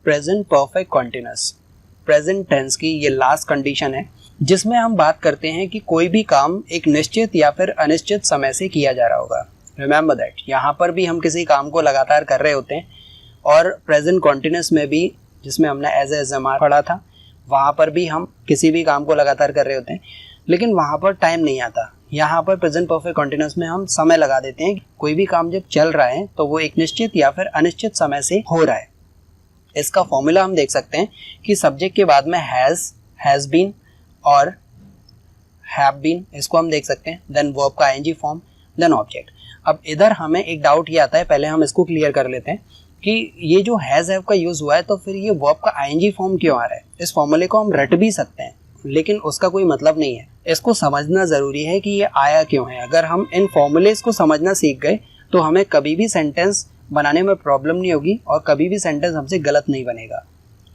Present perfect continuous present tense की ये last condition है जिसमें हम बात करते हैं कि कोई भी काम एक निश्चित या फिर अनिश्चित समय से किया जा रहा होगा। रिमेंबर दैट, यहाँ पर भी हम किसी काम को लगातार कर रहे होते हैं और प्रेजेंट कॉन्टिन्यूस में भी, जिसमें हमने एज एम पढ़ा था, वहाँ पर भी हम किसी भी काम को लगातार कर रहे होते हैं, लेकिन वहाँ पर टाइम नहीं आता। यहाँ पर प्रेजेंट परफेक्ट कॉन्टिन्यूस में हम समय लगा देते हैं। कोई भी काम जब चल रहा है तो वो एक निश्चित या फिर अनिश्चित समय से हो रहा है। इसका फॉर्मूला हम देख सकते हैं कि सब्जेक्ट के बाद में हैज बीन और हैव बीन, इसको हम देख सकते हैं, देन वर्ब का आईएनजी फॉर्म, देन ऑब्जेक्ट। अब इधर हमें एक डाउट ये आता है, पहले हम इसको क्लियर कर लेते हैं कि ये जो हैज हैव का यूज हुआ है तो फिर ये वर्ब का आईएनजी फॉर्म क्यों आ रहा है। इस फॉर्मूले को हम रट भी सकते हैं लेकिन उसका कोई मतलब नहीं है। इसको समझना ज़रूरी है कि ये आया क्यों है। अगर हम इन फॉर्मूलेस को समझना सीख गए तो हमें कभी भी सेंटेंस बनाने में प्रॉब्लम नहीं होगी और कभी भी सेंटेंस हमसे गलत नहीं बनेगा,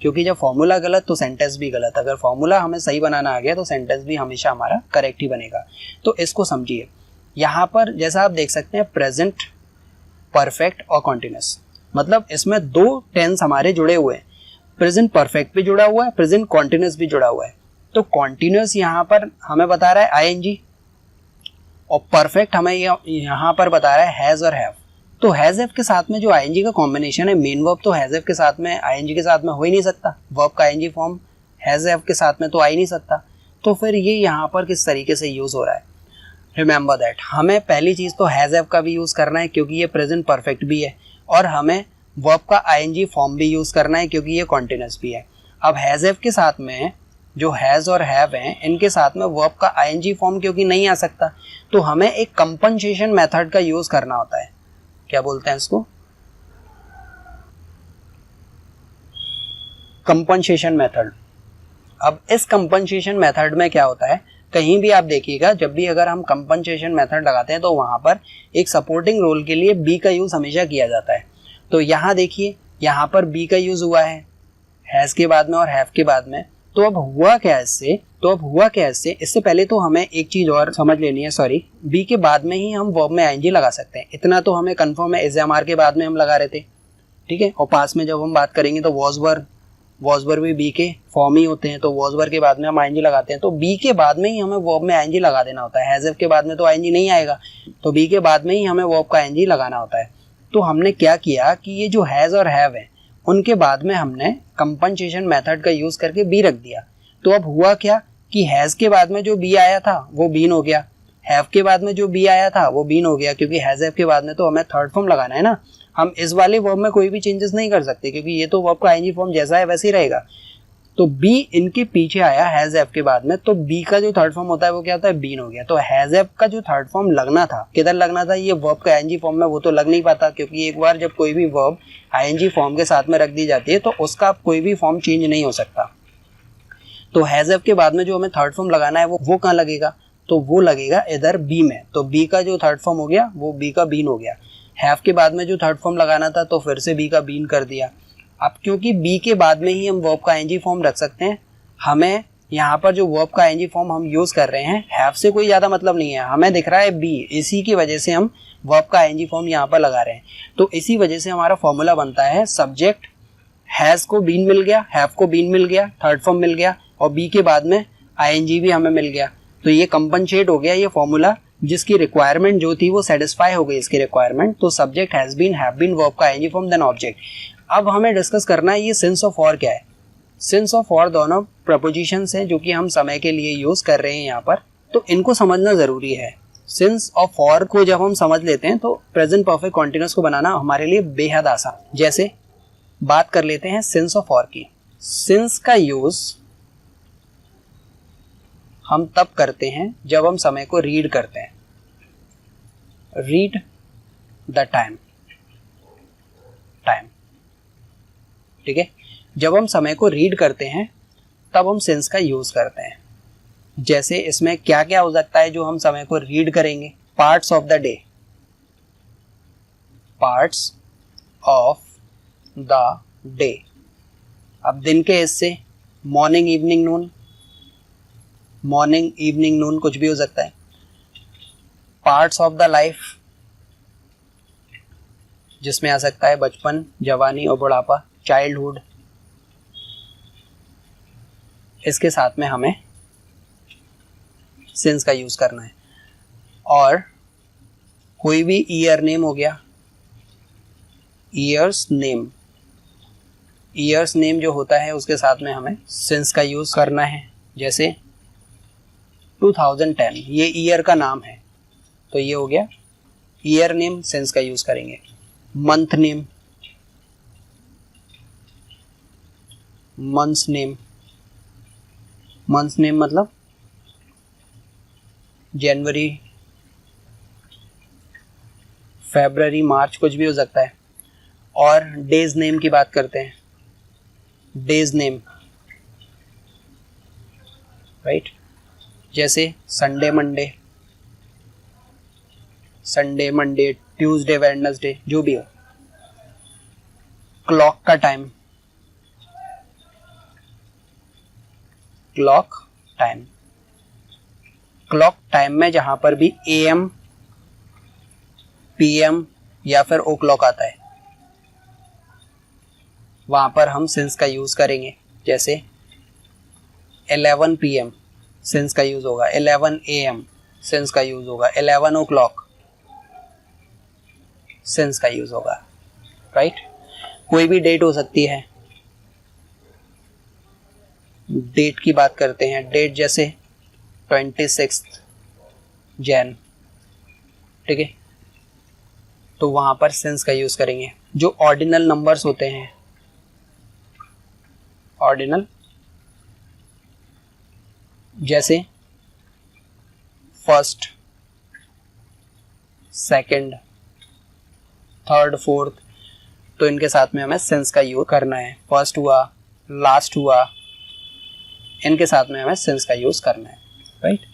क्योंकि जब फॉर्मूला गलत तो सेंटेंस भी गलत। अगर फॉर्मूला हमें सही बनाना आ गया तो सेंटेंस भी हमेशा हमारा करेक्ट ही बनेगा। तो इसको समझिए। यहाँ पर जैसा आप देख सकते हैं प्रेजेंट परफेक्ट और कॉन्टिन्यूस, मतलब इसमें दो टेंस हमारे जुड़े हुए हैं। प्रेजेंट परफेक्ट भी जुड़ा हुआ है, प्रेजेंट कॉन्टिन्यूस भी जुड़ा हुआ है। तो कॉन्टिन्यूस यहाँ पर हमें बता रहा है आईएनजी और परफेक्ट हमें यहाँ पर बता रहा है हैज और हैव। तो हैज हैव के साथ में जो आईएनजी का कॉम्बिनेशन है, मेन वर्ब तो हैज हैव के साथ में आईएनजी के साथ में हो ही नहीं सकता। वर्ब का आईएनजी फॉर्म हैज हैव के साथ में तो आ ही नहीं सकता। तो फिर ये यहाँ पर किस तरीके से यूज हो रहा है। रिमेंबर दैट, हमें पहली चीज तो हैज हैव का भी यूज करना है क्योंकि ये प्रेजेंट परफेक्ट भी है, और हमें वर्ब का आईएनजी फॉर्म भी यूज करना है क्योंकि ये कॉन्टिन्यूस भी है। अब हैज हैव के साथ में जो हैज और हैव हैं, इनके साथ में वर्ब का आईएनजी फॉर्म क्योंकि नहीं आ सकता, तो हमें एक कंपनसेशन मेथड का यूज करना होता है। क्या बोलते हैं इसको? Compensation method. अब इस कंपनसेशन मेथड में क्या होता है, कहीं भी आप देखिएगा जब भी अगर हम कंपनसेशन मेथड लगाते हैं तो वहां पर एक सपोर्टिंग रोल के लिए बी का यूज हमेशा किया जाता है। तो यहाँ देखिए, यहाँ पर बी का यूज हुआ है हैज के बाद में और हैव के बाद में। तो अब हुआ क्या इससे? इससे पहले तो हमें एक चीज और समझ लेनी है। सॉरी, बी के बाद में ही हम वर्ब में आईएनजी लगा सकते हैं, इतना तो हमें कंफर्म है। एसएमआर के बाद में हम लगा रहे थे, ठीक है। और पास में जब हम बात करेंगे तो वॉज वर्ब भी बी के फॉर्म ही होते हैं, तो वॉज वर्ब के बाद में हम आईएनजी लगाते हैं। तो बी के बाद में ही हमें वर्ब में आईएनजी लगा देना होता है। हैज हैव के बाद में तो आईएनजी नहीं आएगा, तो बी के बाद में ही हमें वर्ब का आईएनजी लगाना होता है। तो हमने क्या किया कि ये जो हैज और हैव है उनके बाद में हमने कंपनसेशन मेथड का यूज करके बी रख दिया। तो अब हुआ क्या कि हैज के बाद में जो बी आया था वो बीन हो गया, हैव के बाद में जो बी आया था वो बीन हो गया, क्योंकि हैज हैव के बाद में तो हमें थर्ड फॉर्म लगाना है ना। हम इस वाले वर्ब में कोई भी चेंजेस नहीं कर सकते क्योंकि ये तो वर्ब का आईएनजी फॉर्म जैसा है वैसे ही रहेगा। तो बी इनके पीछे आया हैज हैव के बाद में, तो बी का जो थर्ड फॉर्म होता है वो क्या होता है, बीन हो गया। तो हैज हैव का जो थर्ड फॉर्म लगना था, किधर लगना था, ये वर्ब का आईएनजी फॉर्म में, वो तो लग नहीं पाता क्योंकि एक बार जब कोई भी वर्ब आईएनजी फॉर्म के साथ में रख दी जाती है तो उसका कोई भी फॉर्म चेंज नहीं हो सकता। तो हैज हैव के बाद में जो हमें थर्ड फॉर्म लगाना है वो कहाँ लगेगा, तो वो लगेगा इधर बी में। तो बी का जो थर्ड फॉर्म हो गया वो बी का बीन हो गया। हैव के बाद में जो थर्ड फॉर्म लगाना था तो फिर से बी का बीन कर दिया। अब क्योंकि बी के बाद में ही हम वर्ब का आईएनजी फॉर्म रख सकते हैं, हमें यहाँ पर जो वर्ब का आईएनजी फॉर्म हम यूज कर रहे हैं हैव से कोई ज्यादा मतलब नहीं है, हमें दिख रहा है बी, इसी की वजह से हम वर्ब का आईएनजी फॉर्म यहाँ पर लगा रहे हैं। तो इसी वजह से हमारा फॉर्मूला बनता है सब्जेक्ट हैज को बीन मिल गया, हैव को बीन मिल गया, थर्ड फॉर्म मिल गया और बी के बाद में आईएनजी भी हमें मिल गया। तो ये कंपनसेट हो गया ये फॉर्मूला, जिसकी रिक्वायरमेंट जो थी वो सेटिस्फाई हो गई इसकी रिक्वायरमेंट। तो subject has been, have been, verb का आईएनजी फॉर्म, देन ऑब्जेक्ट। अब हमें डिस्कस करना है ये सिंस ऑफ और क्या है। सिंस ऑफ और दोनों प्रपोजिशंस हैं जो कि हम समय के लिए यूज कर रहे हैं यहाँ पर, तो इनको समझना जरूरी है। सिंस ऑफ और को जब हम समझ लेते हैं तो प्रेजेंट परफेक्ट कॉन्टिन्यूस को बनाना हमारे लिए बेहद आसान। जैसे बात कर लेते हैं सिंस ऑफ और की। सिंस का यूज हम तब करते हैं जब हम समय को रीड करते हैं। रीड द टाइम, ठीक है। जब हम समय को रीड करते हैं तब हम सिंस का यूज करते हैं। जैसे इसमें क्या क्या हो सकता है जो हम समय को रीड करेंगे। Parts of the day, parts of the day. अब दिन के हिस्से मॉर्निंग इवनिंग नून, मॉर्निंग इवनिंग नून कुछ भी हो सकता है। पार्ट्स ऑफ द लाइफ, जिसमें आ सकता है बचपन, जवानी और बुढ़ापा, चाइल्डहुड, इसके साथ में हमें सिंस का यूज करना है। और कोई भी ईयर नेम हो गया, ईयर्स नेम, ईयर्स नेम जो होता है उसके साथ में हमें सिंस का यूज करना है। जैसे 2010 ये ईयर का नाम है, तो ये हो गया ईयर नेम, सिंस का यूज करेंगे। Month name, months name, months name मतलब जनवरी, फरवरी, मार्च, कुछ भी हो सकता है। और डेज नेम की बात करते हैं, डेज नेम, राइट, जैसे Sunday Monday, Sunday Monday, Tuesday Wednesday, जो भी हो। क्लॉक का time, clock time, clock time में जहां पर भी AM, PM या फिर ओ क्लॉक आता है वहां पर हम सिंस का यूज करेंगे। जैसे 11 PM सिंस का यूज होगा, 11 AM सिंस का यूज होगा, 11 ओ क्लॉक सिंस का यूज होगा, राइट। कोई भी डेट हो सकती है, डेट की बात करते हैं, डेट जैसे 26 जैन, ठीक है, तो वहां पर सिंस का यूज करेंगे। जो ऑर्डिनल नंबर्स होते हैं, ऑर्डिनल, जैसे फर्स्ट, सेकंड, थर्ड, फोर्थ, तो इनके साथ में हमें सिंस का यूज करना है। फर्स्ट हुआ, लास्ट हुआ, इनके साथ में हमें सिंस का यूज करना है, राइट।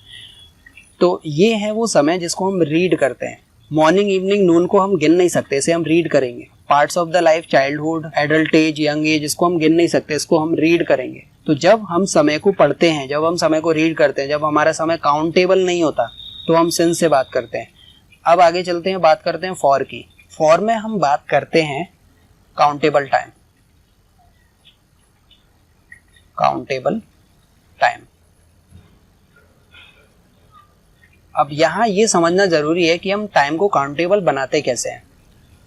तो ये है वो समय जिसको हम रीड करते हैं। मॉर्निंग, इवनिंग, नून को हम गिन नहीं सकते, इसे हम रीड करेंगे। Parts of the life, childhood, adult age, young age, इसको हम गिन नहीं सकते, इसको हम रीड करेंगे। तो जब हम समय को पढ़ते हैं, जब हम समय को रीड करते हैं, जब हमारा समय काउंटेबल नहीं होता, तो हम सिंस से बात करते हैं। अब आगे चलते हैं, बात करते हैं फॉर की। फॉर में हम बात करते हैं काउंटेबल टाइम, काउंटेबल टाइम। अब यहाँ ये समझना जरूरी है कि हम टाइम को काउंटेबल बनाते कैसे हैं।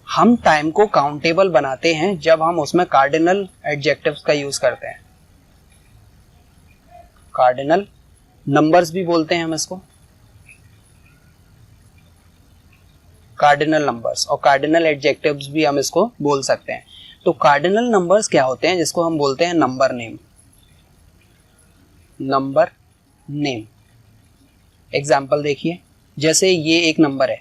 हम टाइम को काउंटेबल बनाते हैं जब हम उसमें कार्डिनल एडजेक्टिव्स का यूज करते हैं। कार्डिनल नंबर्स भी बोलते हैं हम इसको, कार्डिनल नंबर्स, और कार्डिनल एडजेक्टिव्स भी हम इसको बोल सकते हैं। तो कार्डिनल नंबर्स क्या होते हैं, जिसको हम बोलते हैं number name, number name. Example देखिए, जैसे ये एक नंबर है,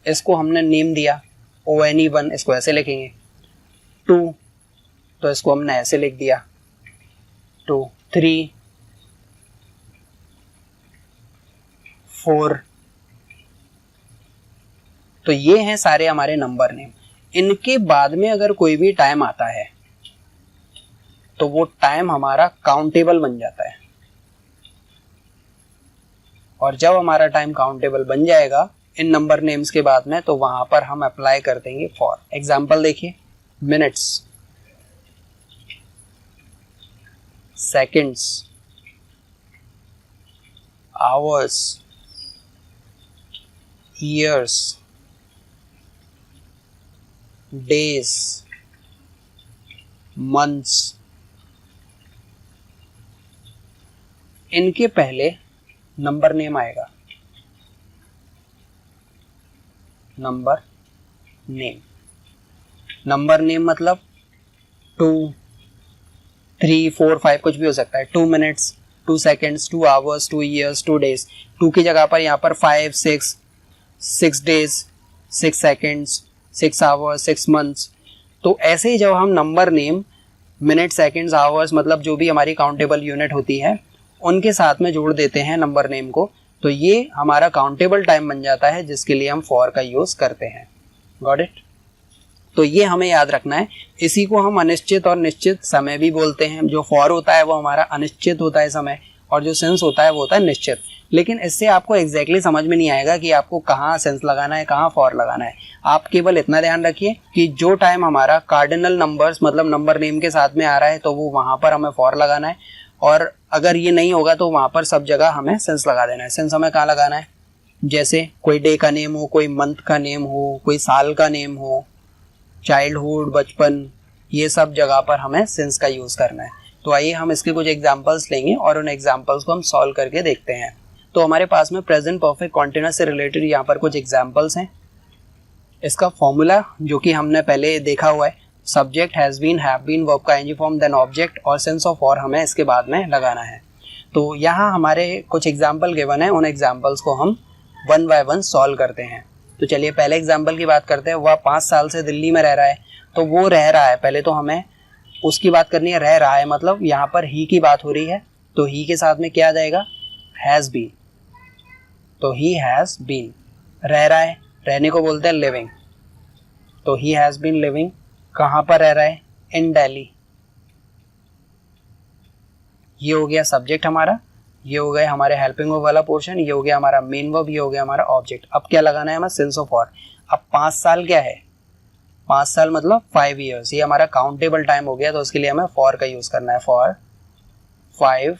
इसको हमने नेम दिया ONE1, इसको ऐसे लिखेंगे। 2 तो इसको हमने ऐसे लिख दिया 2, 3, 4, तो ये हैं सारे हमारे नंबर नेम। इनके बाद में अगर कोई भी टाइम आता है तो वो टाइम हमारा काउंटेबल बन जाता है, और जब हमारा टाइम काउंटेबल बन जाएगा इन नंबर नेम्स के बाद में, तो वहां पर हम अप्लाई कर देंगे फॉर। एग्जाम्पल देखिए, minutes, seconds, hours, years, days, months, इनके पहले नंबर नेम आएगा, नंबर नेम। नंबर नेम मतलब 2, 3, 4, 5 कुछ भी हो सकता है। 2 minutes, 2 seconds, 2 hours, 2 years, 2 days. 2 की जगह पर यहाँ पर 5, 6 डेज, 6 सेकेंड्स, 6 आवर्स, 6 मंथ्स। तो ऐसे ही जब हम number name minute, seconds, hours, मतलब जो भी हमारी काउंटेबल यूनिट होती है उनके साथ में जोड़ देते हैं नंबर नेम को, तो ये हमारा काउंटेबल टाइम बन जाता है, जिसके लिए हम फॉर का यूज करते हैं। Got it? तो ये हमें याद रखना है। इसी को हम अनिश्चित और निश्चित समय भी बोलते हैं। जो फॉर होता है वो हमारा अनिश्चित होता है समय, और जो सेंस होता है वो होता है निश्चित। लेकिन इससे आपको एग्जैक्टली समझ में नहीं आएगा कि आपको कहाँ सेंस लगाना है, कहाँ फॉर लगाना है। आप केवल इतना ध्यान रखिए कि जो टाइम हमारा कार्डिनल नंबर्स मतलब नंबर नेम के साथ में आ रहा है तो वो वहाँ पर हमें फॉर लगाना है, और अगर ये नहीं होगा तो वहाँ पर सब जगह हमें सिंस लगा देना है। सिंस हमें कहाँ लगाना है, जैसे कोई डे का नेम हो, कोई मंथ का नेम हो, कोई साल का नेम हो, चाइल्डहुड, बचपन, ये सब जगह पर हमें सिंस का यूज़ करना है। तो आइए हम इसके कुछ एग्जांपल्स लेंगे और उन एग्जांपल्स को हम सॉल्व करके देखते हैं। तो हमारे पास में प्रेजेंट परफेक्ट कॉन्टिन्यूअस से रिलेटेड यहाँ पर कुछ एग्जांपल्स हैं। इसका फॉर्मूला जो कि हमने पहले देखा हुआ है, subject, has been, have been, verb का एंजी फॉर्म, देन ऑब्जेक्ट और सेंस ऑफ और हमें इसके बाद में लगाना है। तो यहाँ हमारे कुछ एग्जाम्पल गिवन है, उन एग्जाम्पल्स को हम वन बाय वन सॉल्व करते हैं। तो चलिए पहले एग्जाम्पल की बात करते हैं। वह 5 साल से दिल्ली में रह रहा है, तो वो रह रहा है, पहले तो हमें उसकी बात करनी है। रह रहा है मतलब यहाँ पर ही की बात हो रही है, तो ही के साथ में क्या आ जाएगा, हैज़ बीन। तो ही हैज़ बीन, रह रहा है, रहने को बोलते हैं लिविंग, तो ही हैज़ बीन लिविंग। कहाँ पर रह रहा है, इन दिल्ली। ये हो गया सब्जेक्ट हमारा, ये हो गया हमारे हेल्पिंग वर्ब वाला पोर्शन, ये हो गया हमारा मेन वर्ब, ये हो गया हमारा ऑब्जेक्ट। अब क्या लगाना है हमें, सेंस ऑफ और। अब 5 साल क्या है, 5 साल मतलब 5 ईयर्स, ये हमारा काउंटेबल टाइम हो गया, तो उसके लिए हमें फॉर का यूज करना है, फॉर 5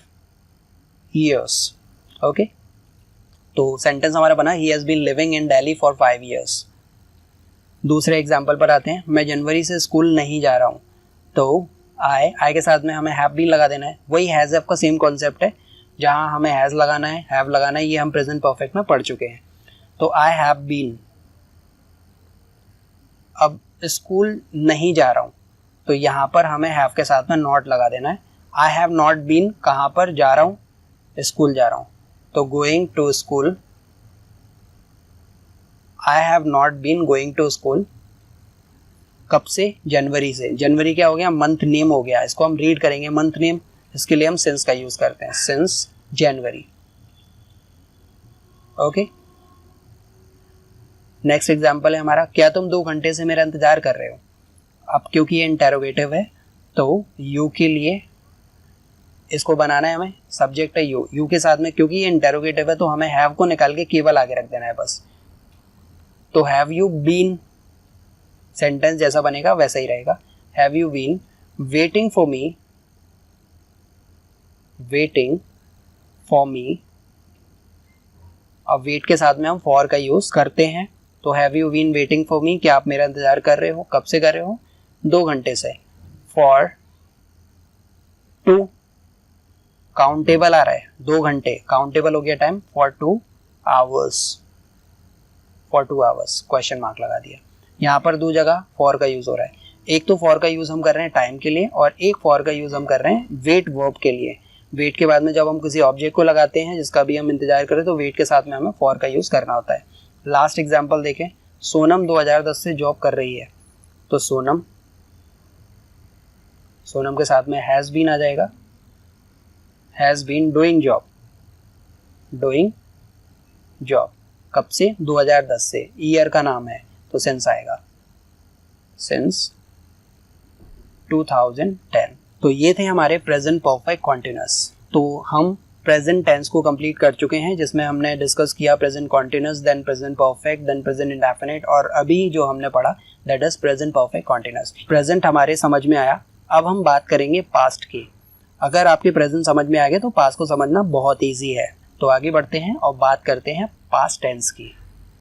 ईयर्स। ओके, तो सेंटेंस हमारा बना, he has been living in Delhi for 5 years. दूसरे एग्जाम्पल पर आते हैं। मैं जनवरी से स्कूल नहीं जा रहा हूँ, तो आई के साथ में हमें हैव बीन लगा देना है। वही हैज़ हैव का सेम कॉन्सेप्ट है, जहाँ हमें हैज़ लगाना है, हैव लगाना है, ये हम प्रेजेंट परफेक्ट में पढ़ चुके हैं। तो आई हैव बीन, अब स्कूल नहीं जा रहा हूँ, तो यहाँ पर हमें हैव के साथ में नॉट लगा देना है। आई हैव नॉट बीन, कहाँ पर जा रहा हूँ, स्कूल जा रहा हूँ, तो going to school. I have not been going to school, कब से, जनवरी से। जनवरी क्या हो गया, मंथ नेम हो गया, इसको हम रीड करेंगे मंथ नेम, इसके लिए हम सिंस का यूज करते हैं, since January. Okay, next example है हमारा, क्या तुम 2 घंटे से मेरा इंतजार कर रहे हो। अब क्योंकि ये इंटेरोगेटिव है, तो यू के लिए इसको बनाना है हमें, सब्जेक्ट है यू, यू के साथ में क्योंकि ये इंटेरोगेटिव है तो हमें हैव को निकाल के केवल आगे रख देना है बस। तो हैव यू बीन, सेंटेंस जैसा बनेगा वैसा ही रहेगा, have you been waiting for me, waiting for me. अब वेट के साथ में हम फॉर का यूज करते हैं, तो have you been waiting for me, क्या आप मेरा इंतजार कर रहे हो, कब से कर रहे हो, 2 घंटे से। फॉर 2, काउंटेबल आ रहा है, 2 घंटे काउंटेबल हो गया time, for 2 hours, for 2 hours, question mark लगा दिया। यहाँ पर 2 जगह फॉर का यूज हो रहा है, एक तो फॉर का यूज हम कर रहे हैं टाइम के लिए, और एक फॉर का यूज हम कर रहे हैं वेट वर्ब के लिए। वेट के बाद में जब हम किसी ऑब्जेक्ट को लगाते हैं जिसका भी हम इंतजार करें, तो वेट के साथ में हमें फॉर का यूज करना होता है। लास्ट एग्जाम्पल देखें, सोनम 2010 से जॉब कर रही है, तो सोनम, सोनम के साथ में हैज़ बीन आ जाएगा, has been doing job, doing job, कब से, 2010 से, ईयर का नाम है तो सिंस आएगा, सिंस 2010। तो ये थे हमारे प्रेजेंट परफेक्ट कॉन्टिन्यूअस। तो हम प्रेजेंट टेंस को कंप्लीट कर चुके हैं, जिसमें हमने डिस्कस किया present continuous, then present perfect, then present indefinite, और अभी जो हमने पढ़ा that is present perfect continuous. Present हमारे समझ में आया, अब हम बात करेंगे पास्ट की। अगर आपके प्रेजेंट समझ में आ गया तो पास्ट को समझना बहुत ईजी है। तो आगे बढ़ते हैं और बात करते हैं पास्ट टेंस की।